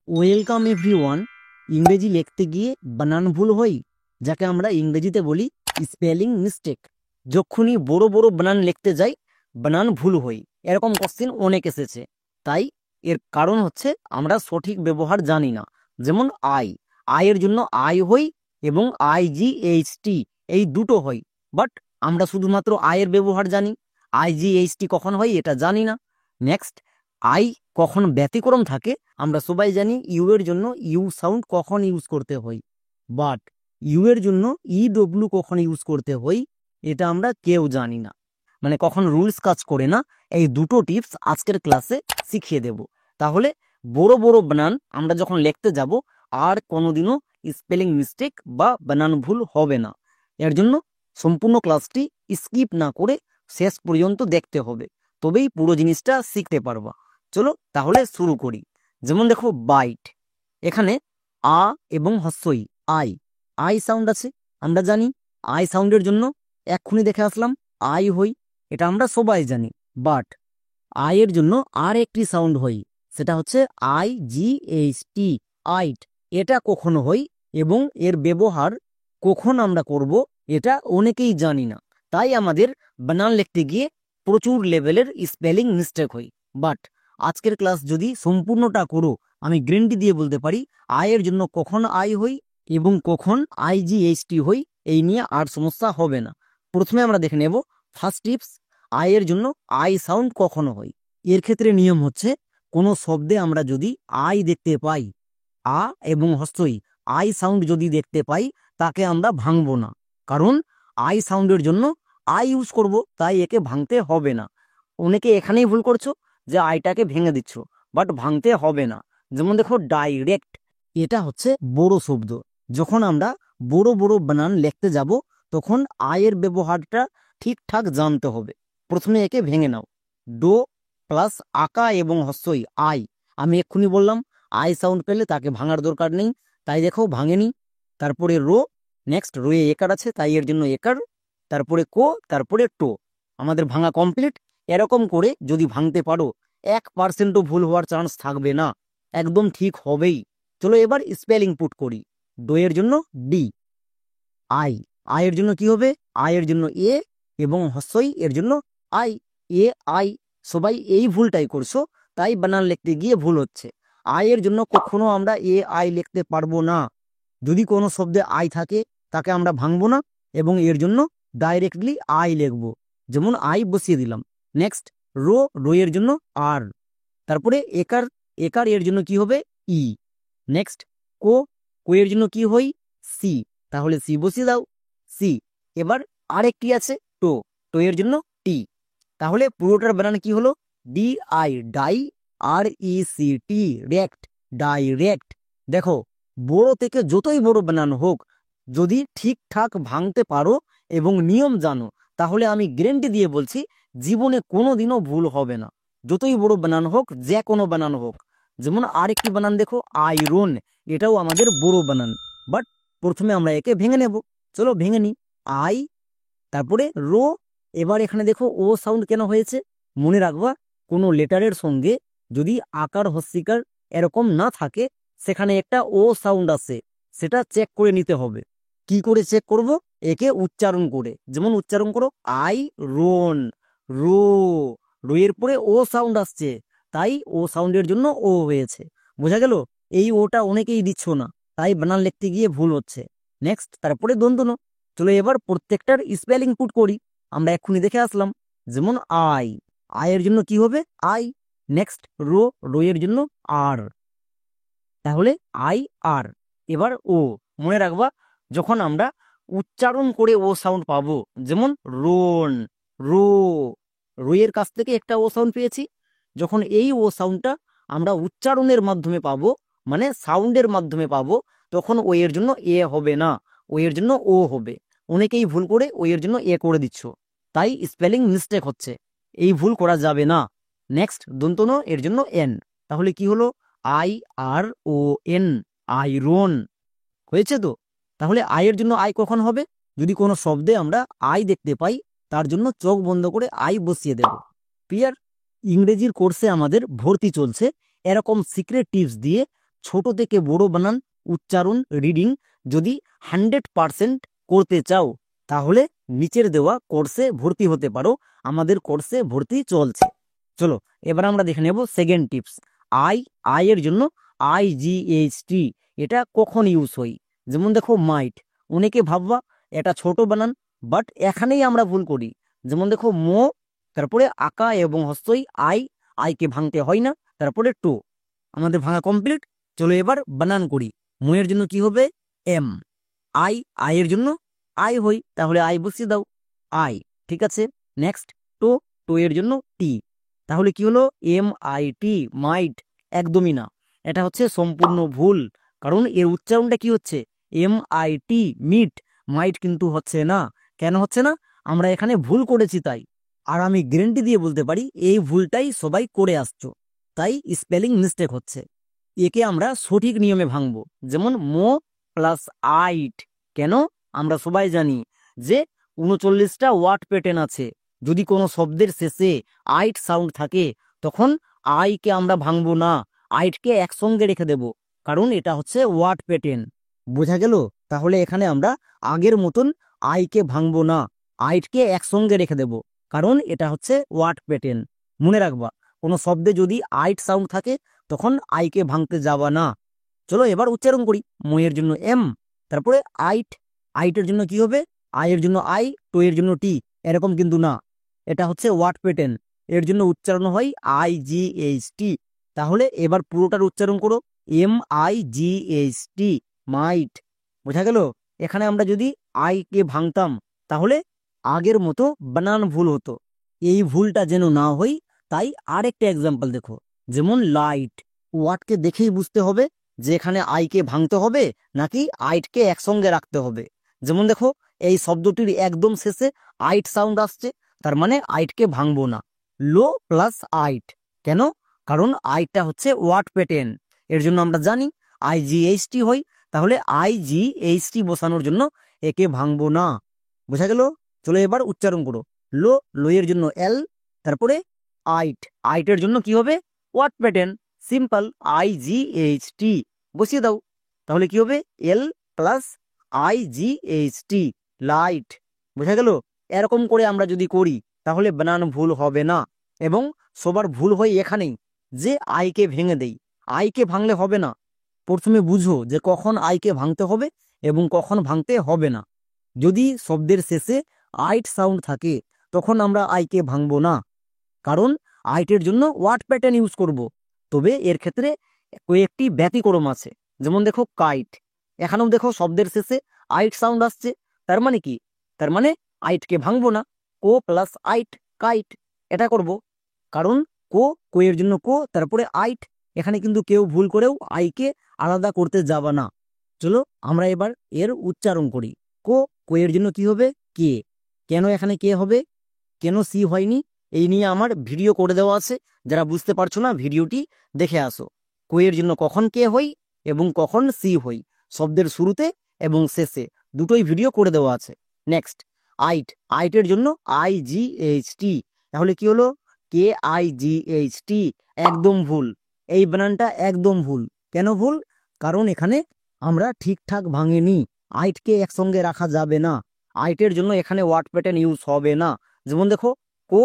Welcome everyone. ইংরেজি লিখতে গিয়ে বানান ভুল হয়, যাকে আমরা ইংরেজিতে বলি স্পেলিং মিস্টেক। যখনই বড় বড় বানান লিখতে যাই বানান ভুল হয়, এরকম কোশ্চেন অনেক এসেছে। তাই এর কারণ হচ্ছে আমরা সঠিক ব্যবহার জানি না। যেমন আয়ের জন্য আই হই এবং IGHT এই দুটো হয়, বাট আমরা শুধুমাত্র আয়ের ব্যবহার জানি, IGHT কখন হয় এটা জানি না। নেক্সট, আই কখন ব্যতিক্রম থাকে আমরা সবাই জানি, ইউ এর জন্য ইউ সাউন্ড কখন ইউজ করতে হয়, বাট ইউ এর জন্য EW কখন ইউজ করতে হয় এটা আমরা কেউ জানি না, মানে কখন রুলস কাজ করে না। এই দুটো টিপস আজকের ক্লাসে শিখিয়ে দেব। তাহলে বড় বড় বানান আমরা যখন লিখতে যাব আর কোনোদিনও স্পেলিং মিস্টেক বা বানান ভুল হবে না। এর জন্য সম্পূর্ণ ক্লাসটি স্কিপ না করে শেষ পর্যন্ত দেখতে হবে, তবেই পুরো জিনিসটা শিখতে পারবা। চলো তাহলে শুরু করি। যেমন দেখো বাইট, এখানে আ এবং হস্যই আই আই সাউন্ড আছে, আমরা জানি আই সাউন্ডের জন্য এক্ষুনি দেখে আসলাম আই হই, এটা আমরা সবাই জানি। বাট আয়ের জন্য আর একটি সাউন্ড হই, সেটা হচ্ছে IGHT আইট। এটা কখনো হই এবং এর ব্যবহার কখন আমরা করব এটা অনেকেই জানি না। তাই আমাদের বানান লিখতে গিয়ে প্রচুর লেভেলের স্পেলিং মিস্টেক হয়। বাট আজকের ক্লাস যদি সম্পূর্ণটা করো, আমি গ্যারান্টি দিয়ে বলতে পারি আয়ের জন্য কখন আই হই এবং কখন IGHT হই এই নিয়ে আর সমস্যা হবে না। প্রথমে আমরা দেখে নেব ফার্স্ট টিপস, আয়ের জন্য আই সাউন্ড কখনো হয়। এর ক্ষেত্রে নিয়ম হচ্ছে, কোনো শব্দে আমরা যদি আই দেখতে পাই, আ এবং হস্যই আই সাউন্ড যদি দেখতে পাই, তাকে আমরা ভাঙবো না। কারণ আই সাউন্ডের জন্য আই ইউজ করব, তাই একে ভাঙতে হবে না। অনেকে এখানেই ভুল করছো যে আইটাকে ভেঙে দিচ্ছ, বাট ভাঙতে হবে না। যেমন দেখো ডাইরেক্ট, এটা হচ্ছে বড় শব্দ। যখন আমরা বড় বড় বানান লিখতে যাব তখন আয়ের ব্যবহারটা ঠিকঠাক জানতে হবে। প্রথমে একে ভেঙে নাও, ডো প্লাস আকা এবং হস্যই আই। আমি এক্ষুনি বললাম আই সাউন্ড পেলে তাকে ভাঙার দরকার নেই, তাই দেখো ভাঙেনি। তারপরে রো, নেক্সট রোয়ে একার আছে তাই এর জন্য একার, তারপরে কো, তারপরে টো, আমাদের ভাঙা কমপ্লিট। এরকম করে যদি ভাঙতে পারো 1%ও ভুল হওয়ার চান্স থাকবে না, একদম ঠিক হবেই। চলো এবার স্পেলিং পুট করি। ডো এর জন্য ডি, আই আয়ের জন্য কি হবে, আয়ের জন্য এ এবং হস্যই এর জন্য আই, এ আই। সবাই এই ভুলটাই করছো, তাই বানান লিখতে গিয়ে ভুল হচ্ছে। আয়ের জন্য কখনো আমরা আই লিখতে পারবো না। যদি কোনো শব্দে আই থাকে তাকে আমরা ভাঙবো না এবং এর জন্য ডাইরেক্টলি আই লিখবো, যেমন আই বসিয়ে দিলাম। নেক্সট রো এর জন্য আর, তারপরে একার, একার এর জন্য কি হবে ই। নেক্সট কো এর জন্য কি হই সি, তাহলে সি বসিয়ে দাও সি। এবার আরেকটি আছে টো এর জন্য টি। তাহলে পুরোটার বানান কি হলো DI ডাই, RECT রেক্ট, ডাইরেক্ট। দেখো বড় থেকে যতই বড় বানান হোক, যদি ঠিকঠাক ভাঙতে পারো এবং নিয়ম জানো, তাহলে আমি গ্যারান্টি দিয়ে বলছি জীবনে কোনোদিনও ভুল হবে না। যতই বড় বানান হোক, যে কোনো বানান হোক। যেমন আরেকটি বানান দেখো আয়রন, এটাও আমাদের বড় বানান, বাট প্রথমে আমরা একে ভেঙে নেব। চলো ভেঙে নি, আই, তারপরে রো। এবার এখানে দেখো ও সাউন্ড কেন হয়েছে, মনে রাখবা কোনো লেটারের সঙ্গে যদি আকার হস্যিকার এরকম না থাকে, সেখানে একটা ও সাউন্ড আছে, সেটা চেক করে নিতে হবে। কি করে চেক করব, একে উচ্চারণ করে। যেমন উচ্চারণ করো আই রোন, রো, রো এর পরে ও সাউন্ড আসছে, তাই ও সাউন্ডের জন্য ও হয়েছে। বোঝা গেল? এই ওটা অনেকেই দিচ্ছ না, তাই বানান লিখতে গিয়ে ভুল হচ্ছে। নেক্সট, তারপরে দন্তন। চলো এবার প্রত্যেকটার স্পেলিং পুট করি। আমরা এক্ষুনি দেখে আসলাম, যেমন আয়ের জন্য কি হবে আই। নেক্সট রো এর জন্য আর, তাহলে আর। এবার ও, মনে রাখবা যখন আমরা উচ্চারণ করে ও সাউন্ড পাবো, যেমন রোন, রো, এর কাছ থেকে একটা ও সাউন্ড পেয়েছি, যখন এই ও সাউন্ডটা আমরা উচ্চারণের মাধ্যমে পাবো, মানে সাউন্ডের মাধ্যমে পাবো, তখন ও এর জন্য এ হবে না, ও এর জন্য ও হবে। অনেকেই ভুল করে ও এর জন্য এ করে দিচ্ছ, তাই স্পেলিং মিস্টেক হচ্ছে। এই ভুল করা যাবে না। নেক্সট দন্তন এর জন্য এন, তাহলে কি হলো IRON, আয়রন। হয়েছে তো? তাহলে আয়ের জন্য আই কখন হবে, যদি কোনো শব্দে আমরা আই দেখতে পাই, তার জন্য চোখ বন্ধ করে আই বসিয়ে দেব। ক্লিয়ার? ইংরেজির কোর্সে আমাদের ভর্তি চলছে এরকম সিক্রেট টিপস দিয়ে, ছোট থেকে বড় বানান উচ্চারণ রিডিং যদি 100% করতে চাও তাহলে নিচের দেওয়া কোর্সে ভর্তি হতে পারো। আমাদের কোর্সে ভর্তি চলছে। চলো এবার আমরা দেখে নেব সেকেন্ড টিপস। আই এর জন্য IGHT এটা কখন ইউজ হয়? যেমন দেখো মাইট, অনেকে ভাববা এটা ছোট বানান, বাট এখানেই আমরা ভুল করি। যেমন দেখো মো, তারপরে আকা এবং হস্যই আইকে ভাঙতে হয় না, তারপরে টু। আমাদের ভাঙা কমপ্লিট। চলো এবার বানান করি। মোয়ের জন্য কি হবে? এম। আই এর জন্য আই হই, তাহলে আই বসিয়ে দাও, আই। ঠিক আছে। নেক্সট টো এর জন্য টি, তাহলে কি হলো? MIT, মাইট। একদমই না, এটা হচ্ছে সম্পূর্ণ ভুল। কারণ এর উচ্চারণটা কি হচ্ছে? MIT, meet. মাইট কিন্তু হচ্ছে না। কেন হচ্ছে না? আমরা এখানে ভুল করেছি তাই। আর আমি গ্যারেন্টি দিয়ে বলতে পারি এই ভুলটাই সবাই করে আসছো, তাই স্পেলিং মিস্টেক হচ্ছে। একে আমরা সঠিক নিয়মে ভাঙবো। যেমন মো প্লাস আইট। কেন? আমরা সবাই জানি যে 39টা ওয়ার্ড প্যাটার্ন আছে। যদি কোনো শব্দের শেষে আইট সাউন্ড থাকে তখন আইকে আমরা ভাঙবো না, আইটকে একসঙ্গে রেখে দেব, কারণ এটা হচ্ছে ওয়ার্ড প্যাটার্ন। বোঝা গেল? তাহলে এখানে আমরা আগের মতন আইকে ভাঙবো না, আইটকে একসঙ্গে রেখে দেব, কারণ এটা হচ্ছে ওয়ার্ড প্যাটার্ন। মনে রাখবা, কোনো শব্দে যদি আইট সাউন্ড থাকে তখন আইকে ভাঙতে যাবা না। চলো এবার উচ্চারণ করি। ময়ের জন্য এম, তারপরে আইটের জন্য কি হবে? এর জন্য আই, টো এর জন্য টি। এরকম কিন্তু না, এটা হচ্ছে ওয়ার্ড প্যাটার্ন। এর জন্য উচ্চারণ হয় IGHT। তাহলে এবার পুরোটার উচ্চারণ করো, MIGHT, মাইট। বোঝা গেল? এখানে আমরা যদি আইকে ভাঙতাম তাহলে আগের মতো বানান ভুল হতো। এই ভুলটা যেন না হয় তাই আরেকটা এক্সাম্পল দেখো। যেমন লাইট, ওয়ার্ডকে দেখেই বুঝতে হবে যে এখানে আইকে ভাঙতে হবে নাকি আইটকে একসঙ্গে রাখতে হবে। যেমন দেখো এই শব্দটির একদম শেষে আইট সাউন্ড আসছে, তার মানে আইটকে ভাঙবো না। লো প্লাস আইট, কেন? কারণ আইটটা হচ্ছে ওয়ার্ড প্যাটার্ন, এর জন্য আমরা জানি IGHT হয়। তাহলে IGHT বসানোর জন্য একে ভাঙবো না। বোঝা গেল? চলো এবার উচ্চারণ করো। লো এর জন্য এল, তারপরে আইটের জন্য কি হবে? ওয়ার্ড প্যাটার্ন, সিম্পল IGHT বসিয়ে দাও। তাহলে কি হবে? এল প্লাস IGHT, লাইট। বোঝা গেল? এরকম করে আমরা যদি করি তাহলে বানান ভুল হবে না। এবং সবার ভুল হয় এখানেই যে আইকে ভেঙে দেই। আইকে ভাঙলে হবে না। প্রথমে বুঝো যে কখন আইকে ভাঙতে হবে এবং কখন ভাঙতে হবে না। যদি শব্দের শেষে আইট সাউন্ড থাকে তখন আমরা আইকে ভাঙবো না, কারণ আইটের জন্য ওয়ার্ড প্যাটার্ন ইউজ করব। তবে এর ক্ষেত্রে কয়েকটি ব্যতিক্রম আছে। যেমন দেখো কাইট, এখানেও দেখো শব্দের শেষে আইট সাউন্ড আসছে, তার মানে কি? তার মানে আইটকে ভাঙবো না, কো প্লাস আইট, কাইট। এটা করব, কারণ কোয়ের জন্য কো, তারপরে আইট। এখানে কিন্তু কেউ ভুল করেও আইকে আলাদা করতে যাবা না। চলো আমরা এবার এর উচ্চারণ করি। কোয়ের জন্য কি হবে? কে। কেন এখানে কে হবে? কেন সি হয়নি? এই নিয়ে আমার ভিডিও করে দেওয়া আছে, যারা বুঝতে পারছো না ভিডিওটি দেখে আসো। কোয়ের জন্য কখন কে হই এবং কখন সি হই, শব্দের শুরুতে এবং শেষে দুটোই ভিডিও করে দেওয়া আছে। নেক্সট আইটের জন্য IGHT, তাহলে কি হলো? KIGHT। একদম ভুল, এই বানানটা একদম ভুল। কেন ভুল? কারণ এখানে আমরা ঠিকঠাক ভাঙিনি, আইটকে একসঙ্গে রাখা যাবে না। আইটের জন্য এখানে ওয়ার্ড প্যাটার্ন ইউজ হবে না। যেমন দেখো কো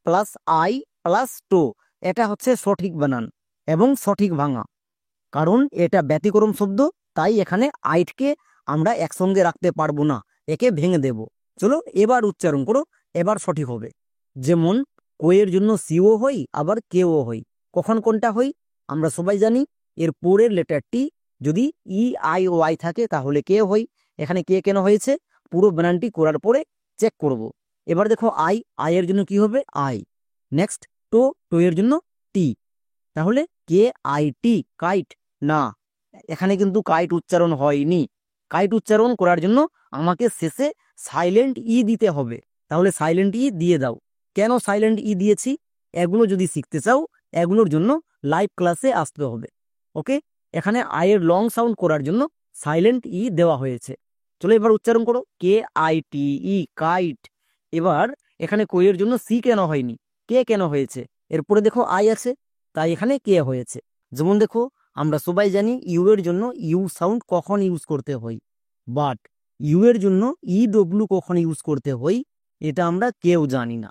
প্লাস আই প্লাস টো, এটা হচ্ছে সঠিক বানান এবং সঠিক ভাঙা। কারণ এটা ব্যতিক্রম শব্দ, তাই এখানে আইটকে আমরা একসঙ্গে রাখতে পারবো না, একে ভেঙে দেব। চলো এবার উচ্চারণ করো, এবার সঠিক হবে। যেমন কোয়ের জন্য সিও হই, আবার কেও হই। কখন কোনটা হই আমরা সবাই জানি। এর পরের লেটারটি যদি EIY থাকে তাহলে কে হই। এখানে কে কেন হয়েছে পুরো বানানটি করার পরে চেক করব। এবার দেখো আই এর জন্য কি হবে? আই। নেক্সট টো এর জন্য টি, তাহলে KIT, কাইট। না, এখানে কিন্তু কাইট উচ্চারণ হয়নি। কাইট উচ্চারণ করার জন্য আমাকে শেষে সাইলেন্ট দিতে হবে। তাহলে সাইলেন্ট দিয়ে দাও। কেন সাইলেন্ট দিয়েছি? এগুলো যদি শিখতে চাও এগুলোর জন্য লাইভ ক্লাসে আসতে হবে। ওকে, এখানে আয়ের লং সাউন্ড করার জন্য সাইলেন্ট দেওয়া হয়েছে। চলো এবার উচ্চারণ করো, KITE, কাইট। এবার এখানে কোয়ের জন্য সি কেন হয়নি, কে কেন হয়েছে? এরপরে দেখো আই আছে, তাই এখানে কে হয়েছে। যেমন দেখো আমরা সবাই জানি ইউ এর জন্য ইউ সাউন্ড কখন ইউজ করতে হয়, বাট ইউ এর জন্য ই ডব্লিউ কখন ইউজ করতে হয় এটা আমরা কেউ জানি না।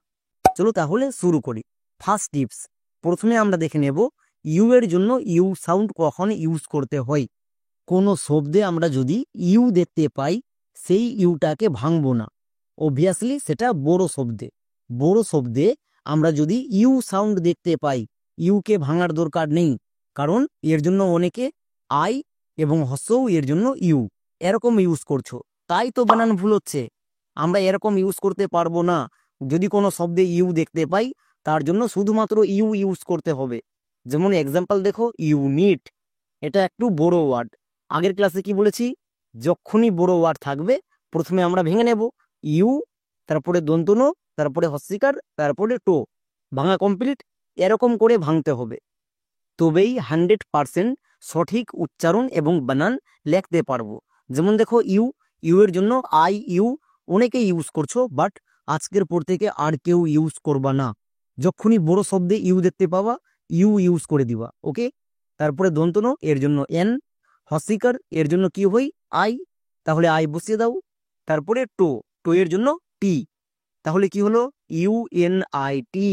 চলো তাহলে শুরু করি। ফার্স্ট টিপস, প্রথমে আমরা দেখে নেব ইউ এর জন্য ইউ সাউন্ড কখন ইউজ করতে হয়। কোনো শব্দে আমরা যদি ইউ দেখতে পাই সেই ইউটাকে ভাঙবো না। অবভিয়াসলি সেটা বড় শব্দে আমরা যদি ইউ সাউন্ড দেখতে পাই ইউকে ভাঙার দরকার নেই, কারণ এর জন্য অনেকে আই এবং হ্রস্বও এর জন্য ইউ এরকম ইউজ করছো, তাই তো বানান ভুল হচ্ছে। আমরা এরকম ইউজ করতে পারবো না। যদি কোনো শব্দে ইউ দেখতে পাই তার জন্য শুধুমাত্র ইউ ইউজ করতে হবে। যেমন এক্সাম্পল দেখো, ইউনিট, এটা একটু বড় ওয়ার্ড। আগের ক্লাসে কি বলেছি, যখনই বড় ওয়ার্ড থাকবে প্রথমে আমরা ভেঙে নেব ইউ, তারপরে দন্তন, তারপরে হস্যিকার, তারপরে টো, ভাঙা কমপ্লিট। এরকম করে ভাঙতে হবে, তবেই 100% সঠিক উচ্চারণ এবং বানান লিখতে পারবো। যেমন দেখো ইউ, ইউ এর জন্য আই ইউ অনেকেই ইউজ করছো, বাট আজকের পর থেকে আর কেউ ইউজ করবা না। যখনই বড় শব্দে ইউ দেখতে পাবা ইউ ইউজ করে দিবা, ওকে। তারপরে দন্তন, এর জন্য এন, হস্যিকার এর জন্য কি হই আই, তাহলে আই বসিয়ে দাও। তারপরে টো, টো এর জন্য টি, তাহলে কি হলো ইউএনআইটি,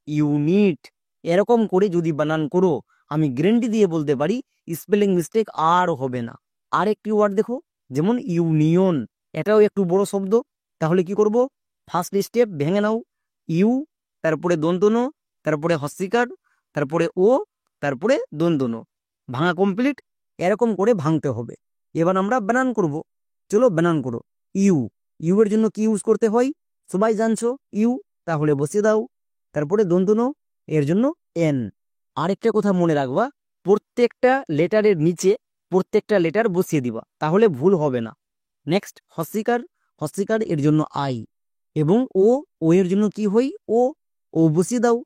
ইউনিট। এরকম করে যদি বানান করো আমি গ্যারান্টি দিয়ে বলতে পারি স্পেলিং মিস্টেক আর হবে না। আর একটি ওয়ার্ড দেখো, যেমন ইউনিয়ন, এটাও একটু বড় শব্দ। তাহলে কি করব, ফার্স্ট স্টেপ ভেঙে নাও ইউ, তারপরে দন্তন, তারপরে হস্যিকার, তারপরে ও, তারপরে দন্তন, ভাঙা কমপ্লিট। এরকম করে ভাঙতে হবে। এবার আমরা বানান করব। চলো বানান করো। ইউ, ইউ এর জন্য কি ইউজ করতে হয় সবাই জানছো, ইউ, তাহলে বসিয়ে দাও। তারপরে দন্তন, এর জন্য এন। আরেকটা কথা মনে রাখবা, প্রত্যেকটা লেটারের নিচে প্রত্যেকটা লেটার বসিয়ে দিবা, তাহলে ভুল হবে না। নেক্সট হস্যিকার, হস্যিকার এর জন্য আই, এবং ও, ও এর জন্য কি হই ও, ও বসিয়ে দাও।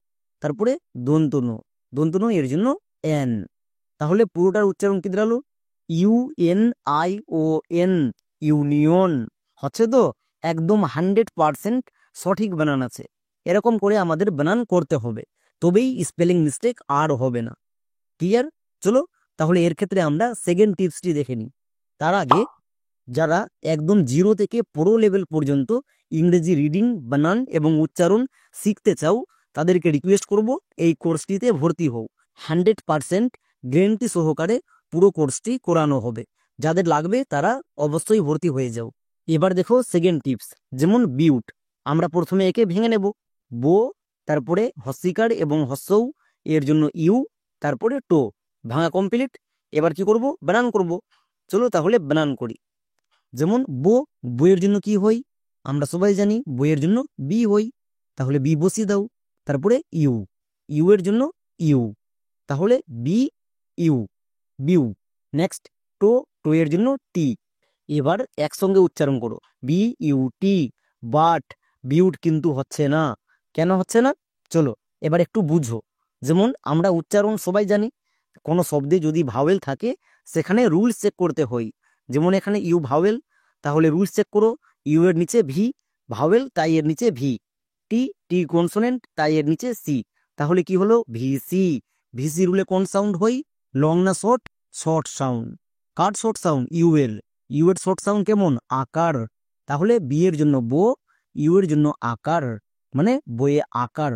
তারপরে দন্তন, দন্তন এর জন্য এন। তাহলে পুরোটার উচ্চারণ কি দাঁড়ালো ইউএনআইওএন, ইউনিয়ন। হচ্ছে তো, একদম 100% সঠিক বানান আছে। এরকম করে আমাদের বানান করতে হবে, তবেই স্পেলিং মিস্টেক আর হবে না। ক্লিয়ার? চলো তাহলে এর ক্ষেত্রে আমরা সেকেন্ড টিপসটি দেখে নিই। তার আগে যারা একদম জিরো থেকে প্রো লেভেল পর্যন্ত ইংরেজি রিডিং, বানান এবং উচ্চারণ শিখতে চাও তাদেরকে রিকোয়েস্ট করব এই কোর্সটিতে ভর্তি হও। 100% গ্যারান্টি সহকারে পুরো কোর্সটি করানো হবে। যাদের লাগবে তারা অবশ্যই ভর্তি হয়ে যাও। এবার দেখো সেকেন্ড টিপস, যেমন বিউট। আমরা প্রথমে একে ভেঙে নেব, বো, তারপরে হস্যিকার এবং হস্যৌ এর জন্য ইউ, তারপরে টো, ভাঙা কমপ্লিট। এবার কি করব, বানান করব। চলো তাহলে বানান করি। যেমন বো, বইয়ের জন্য কি হই আমরা সবাই জানি, বইয়ের জন্য বি হই, তাহলে বি বসিয়ে দাও। তারপরে ইউ, ইউ এর জন্য ইউ, তাহলে বি ইউ, বিউ। নেক্সট টো, টো এর জন্য টি। এবার একসঙ্গে উচ্চারণ করো বি ইউ টি, বাট বিউট কিন্তু হচ্ছে না। কেন হচ্ছে না চলো এবার একটু বুঝো। যেমন আমরা উচ্চারণ সবাই জানি, কোনো শব্দে যদি ভাওয়েল থাকে সেখানে রুলস চেক করতে হয়। যেমন এখানে ইউ ভাওয়েল, তাহলে রুলস চেক করো, ইউ এর নিচে ভি, ভাওয়েল তাই এর নিচে ভি, টি, টি কনসোনেন্ট তাই এর নিচে সি, তাহলে কি হলো ভিসি। ভিসি রুলে কোন সাউন্ড হয়, লং না শর্ট? Short sound. কার শর্ট সাউন্ড? ইউ এর। ইউ এর শর্ট সাউন্ড কেমন? আকার। তাহলে বি এর জন্য বো, ইউ এর জন্য আকার, মানে বইয়ে আকার।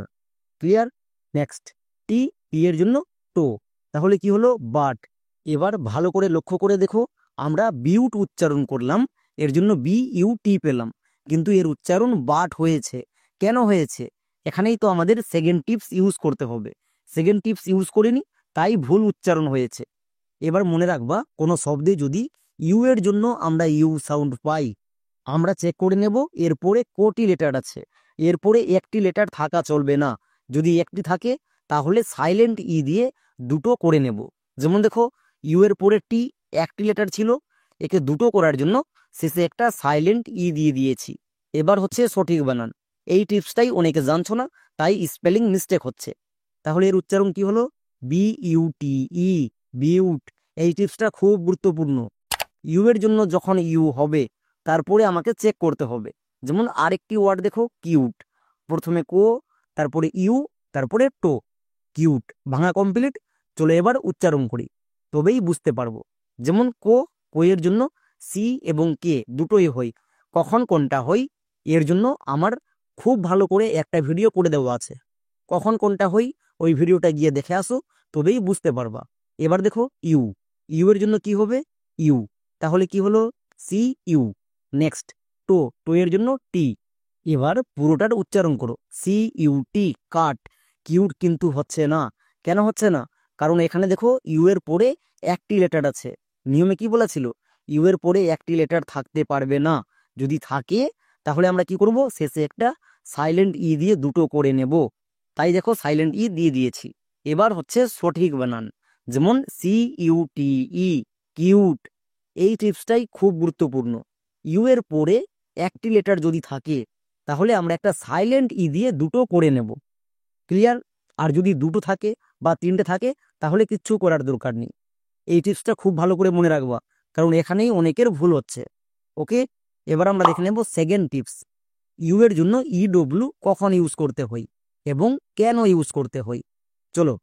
ক্লিয়ার? নেক্সট টি, টি এর জন্য টো, তাহলে কি হলো বাট। এবার ভালো করে লক্ষ্য করে দেখো, আমরা বিউট উচ্চারণ করলাম, এর জন্য বি ইউ টি পেলাম, কিন্তু এর উচ্চারণ বাট হয়েছে। কেন হয়েছে? এখানেই তো আমাদের সেকেন্ড টিপস ইউজ করতে হবে। সেকেন্ড টিপস ইউজ করিনি, তাই ভুল উচ্চারণ হয়েছে। এবার মনে রাখবা, কোনো শব্দে যদি ইউ এর জন্য আমরা ইউ সাউন্ড পাই, আমরা চেক করে নেব এরপরে কটি লেটার আছে। এরপরে একটি লেটার থাকা চলবে না। যদি একটি থাকে তাহলে সাইলেন্ট ই দিয়ে দুটো করে নেব। যেমন দেখো, ইউ এর পরে টি একটি লেটার ছিল, একে দুটো করার জন্য শেষে একটা সাইলেন্ট ই দিয়ে দিয়েছি। এবার হচ্ছে সঠিক বানান। এই টিপসটাই অনেকে জানছো না, তাই স্পেলিং মিস্টেক হচ্ছে। তাহলে এর উচ্চারণ কি হলো? বি ইউ টি ই, বিউট। এই টিপসটা খুব গুরুত্বপূর্ণ। ইউ এর জন্য যখন ইউ হবে তারপরে আমাকে চেক করতে হবে। যেমন আরেকটি ওয়ার্ড দেখো, কিউট। প্রথমে কো, তারপরে ইউ, তারপরে টো, কিউট, ভাঙা কমপ্লিট। চলো এবার উচ্চারণ করি। তবেই বুঝতে পারবো। যেমন কোয়ের জন্য সি এবং কে দুটোই হয়, কখন কোনটা হয় এর জন্য আমার খুব ভালো করে একটা ভিডিও করে দেওয়া আছে। কখন কোনটা হয় ওই ভিডিওটা গিয়ে দেখে আসো, তবেই বুঝতে পারবা। এবার দেখো ইউ, ইউ এর জন্য কি হবে ইউ, তাহলে কি হলো সি ইউ। নেক্সট টো এর জন্য টি। এবার পুরোটার উচ্চারণ করো সি ইউ টি, কাট। কিউট কিন্তু হচ্ছে না, কেন হচ্ছে না? কারণ এখানে দেখো ইউ এর পরে একটি লেটার আছে। নিয়মে কি বলেছিল, ইউ এর পরে একটি লেটার থাকতে পারবে না, যদি থাকে তাহলে আমরা কি করব, শেষে একটা সাইলেন্ট ই দিয়ে দুটো করে নেব। তাই দেখো সাইলেন্ট ই দিয়ে দিয়েছি। এবার হচ্ছে সঠিক বানান, যেমন সি ইউ টি ই, কিউট। এই টিপসটাই খুব গুরুত্বপূর্ণ। ইউ এর পরে একটি লেটার যদি থাকে তাহলে আমরা একটা সাইলেন্ট ই দিয়ে দুটো করে নেব। ক্লিয়ার? আর যদি দুটো থাকে বা তিনটে থাকে তাহলে কিচ্ছু করার দরকার নেই। এই টিপসটা খুব ভালো করে মনে রাখবা, কারণ এখানেই অনেকের ভুল হচ্ছে। ওকে, এবার আমরা দেখে নেব সেকেন্ড টিপস। ইউ এর জন্য ইডব্লিউ কখন ইউজ করতে হয় এবং কেন ইউজ করতে হয়। চলো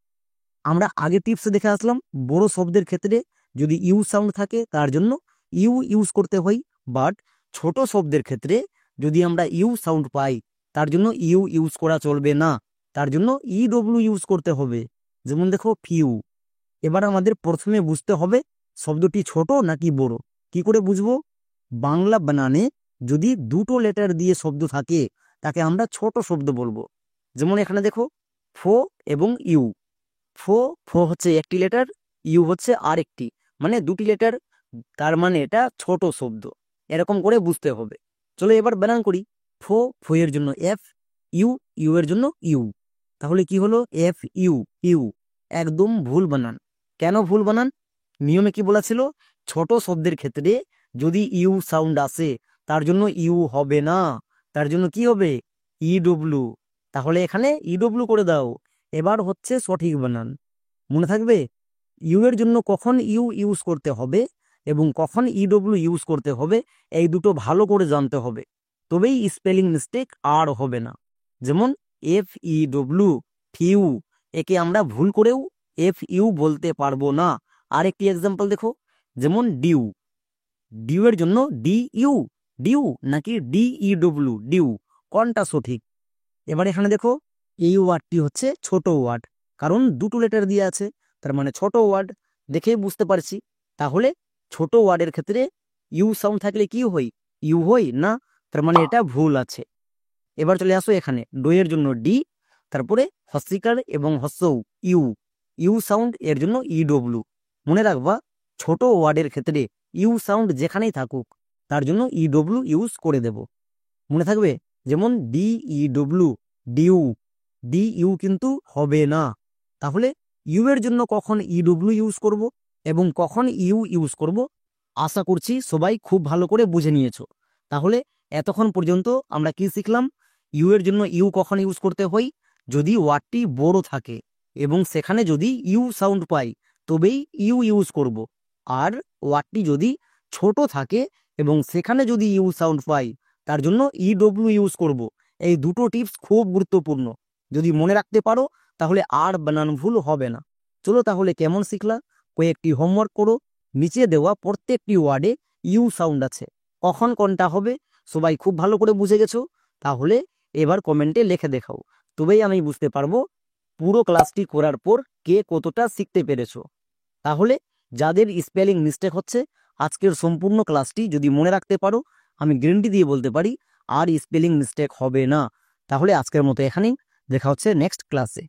আমরা আগে টিপস দেখে আসলাম, বড় শব্দের ক্ষেত্রে যদি ইউ সাউন্ড থাকে তার জন্য ইউ ইউজ করতে হয়, বাট ছোট শব্দের ক্ষেত্রে যদি আমরা ইউ সাউন্ড পাই তার জন্য ইউ ইউজ করা চলবে না, তার জন্য ইডব্লিউ ইউজ করতে হবে। যেমন দেখো ফিউ। এবার আমাদের প্রথমে বুঝতে হবে শব্দটি ছোট নাকি বড়। কি করে বুঝবো? বাংলা বানানে যদি দুটো লেটার দিয়ে শব্দ থাকে তাকে আমরা ছোট শব্দ বলবো। যেমন এখানে দেখো ফো এবং ইউ। ফো ফো হচ্ছে একটি লেটার, ইউ হচ্ছে আরেকটি, মানে দুটি লেটার, তার মানে এটা ছোট শব্দ। এরকম করে বুঝতে হবে। চলো এবার বানান করি। ফো এর জন্য এফ, ইউ ইউ এর জন্য ইউ। তাহলে কি হলো এফ ইউ, ইউ। একদম ভুল বানান। কেন ভুল বানান? নিয়মে কি বলা ছিল, ছোট শব্দের ক্ষেত্রে যদি ইউ সাউন্ড আসে তার জন্য ইউ হবে না, তার জন্য কি হবে ইডব্লিউ। তাহলে এখানে ইডব্লিউ করে দাও। এবার হচ্ছে সঠিক বানান, মনে থাকবে। ইউ এর জন্য কখন ইউ ইউজ করতে হবে এবং কখন ইডব্লিউ ইউজ করতে হবে, এই দুটো ভালো করে জানতে হবে, তবেই স্পেলিং মিস্টেক আর হবে না। যেমন এফ ইডব্লিউ, ফিউ, একে আমরা ভুল করেও এফ ইউ বলতে পারবো না। আরেকটি এক্সাম্পল দেখো, যেমন ডিউ। ডিউ এর জন্য ডি ইউ, ডিউ নাকি ডি ইডব্লিউ, ডিউ, কোনটা সঠিক? এবার এখানে দেখো এই ওয়ার্ডটি হচ্ছে ছোট ওয়ার্ড, কারণ দুটো লেটার দিয়ে আছে, তার মানে ছোট ওয়ার্ড, দেখেই বুঝতে পারছি। তাহলে ছোট ওয়ার্ডের ক্ষেত্রে ইউ সাউন্ড থাকলে কি হই ইউ হই না, তার মানে এটা ভুল আছে। এবার চলে আসো এখানে ডো এর জন্য ডি, তারপরে হস্যিকার এবং হস্যৌ ইউ, ইউ সাউন্ড এর জন্য ইডব্লিউ। মনে রাখবা ছোট ওয়ার্ডের ক্ষেত্রে ইউ সাউন্ড যেখানেই থাকুক তার জন্য ইডব্লিউ ইউজ করে দেব, মনে থাকবে। যেমন D E W, dew, D U কিন্তু হবে না। তাহলে ইউ এর জন্য কখন ইডব্লিউ ইউজ করব এবং কখন ইউ ইউজ করব, আশা করছি সবাই খুব ভালো করে বুঝে নিয়েছো। তাহলে এতক্ষণ পর্যন্ত আমরা কি শিখলাম? ইউ এর জন্য ইউ কখন ইউজ করতে হয়, যদি ওয়ার্ডটি বড় থাকে এবং সেখানে যদি ইউ সাউন্ড পাই তবেই ইউ ইউজ করব। আর ওয়ার্ডটি যদি ছোট থাকে এবং সেখানে যদি ইউ সাউন্ড পাই তার জন্য ইডব্লিউ ইউজ করব। এই দুটো টিপস খুব গুরুত্বপূর্ণ, যদি মনে রাখতে পারো তাহলে আর বানান ভুল হবে না। চলো তাহলে কেমন শিখলা, কয়েকটি হোমওয়ার্ক করো। নিচে দেওয়া প্রত্যেকটি ওয়ার্ডে ইউ সাউন্ড আছে, কখন কোনটা হবে সবাই খুব ভালো করে বুঝে গেছো। তাহলে এবার কমেন্টে লিখে দেখাও, তবেই আমি বুঝতে পারবো পুরো ক্লাসটি করার পর কে কতটা শিখতে পেরেছো। তাহলে যাদের স্পেলিং মিস্টেক হচ্ছে আজকের সম্পূর্ণ ক্লাসটি যদি মনে রাখতে পারো, আমি গ্যারান্টি দিয়ে বলতে পারি আর স্পেলিং মিস্টেক হবে না। তাহলে আজকের মতো এখানেই, দেখা হচ্ছে নেক্সট ক্লাসে।